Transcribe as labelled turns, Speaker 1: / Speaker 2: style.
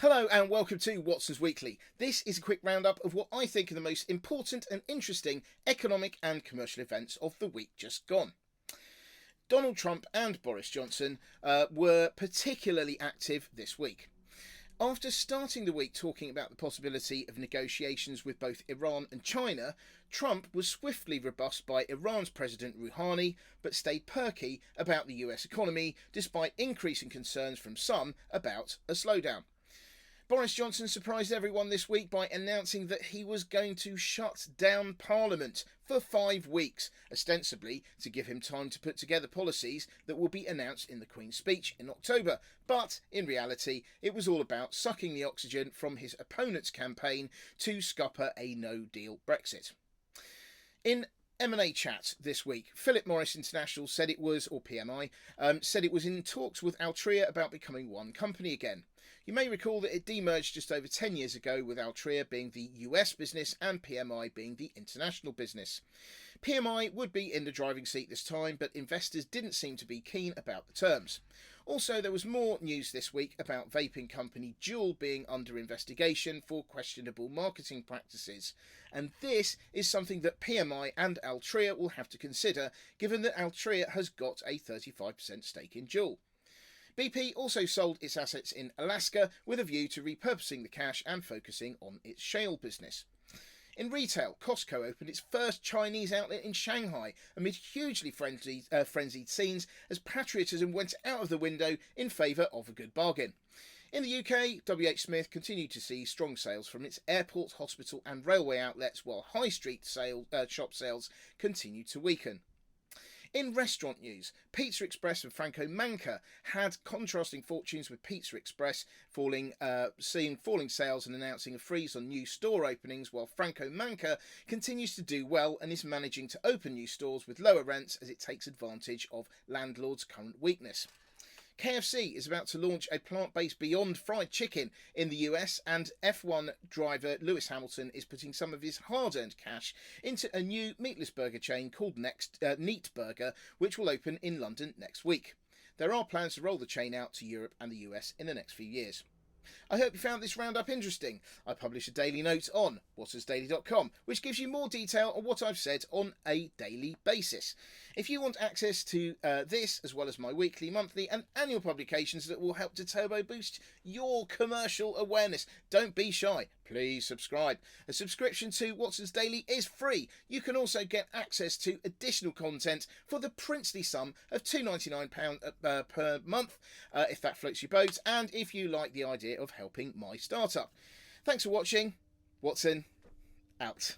Speaker 1: Hello and welcome to Watson's Weekly. This is a quick roundup of what I think are the most important and interesting economic and commercial events of the week just gone. Donald Trump and Boris Johnson were particularly active this week. After starting the week talking about the possibility of negotiations with both Iran and China, Trump was swiftly rebuffed by Iran's President Rouhani, but stayed perky about the US economy despite increasing concerns from some about a slowdown. Boris Johnson surprised everyone this week by announcing that he was going to shut down Parliament for 5 weeks, ostensibly to give him time to put together policies that will be announced in the Queen's speech in October. But in reality, it was all about sucking the oxygen from his opponent's campaign to scupper a no-deal Brexit. In M&A chat this week, Philip Morris International said it was, or PMI, said it was in talks with Altria about becoming one company again. You may recall that it demerged just over 10 years ago, with Altria being the US business and PMI being the international business. PMI would be in the driving seat this time, but investors didn't seem to be keen about the terms. Also, there was more news this week about vaping company Juul being under investigation for questionable marketing practices. And this is something that PMI and Altria will have to consider, given that Altria has got a 35% stake in Juul. BP also sold its assets in Alaska with a view to repurposing the cash and focusing on its shale business. In retail, Costco opened its first Chinese outlet in Shanghai amid hugely frenzied scenes as patriotism went out of the window in favour of a good bargain. In the UK, WH Smith continued to see strong sales from its airport, hospital and railway outlets, while high street shop sales continued to weaken. In restaurant news, Pizza Express and Franco Manca had contrasting fortunes, with Pizza Express seeing falling sales and announcing a freeze on new store openings, while Franco Manca continues to do well and is managing to open new stores with lower rents as it takes advantage of landlords' current weakness. KFC is about to launch a plant-based Beyond Fried Chicken in the US, and F1 driver Lewis Hamilton is putting some of his hard-earned cash into a new meatless burger chain called Neat Burger, which will open in London next week. There are plans to roll the chain out to Europe and the US in the next few years. I hope you found this roundup interesting. I publish a daily note on watsonsdaily.com, which gives you more detail on what I've said on a daily basis. If you want access to this, as well as my weekly, monthly and annual publications that will help to turbo boost your commercial awareness, don't be shy. Please subscribe. A subscription to Watson's Daily is free. You can also get access to additional content for the princely sum of £2.99 per month, if that floats your boat, and if you like the idea of helping my startup. Thanks for watching. Watson, out.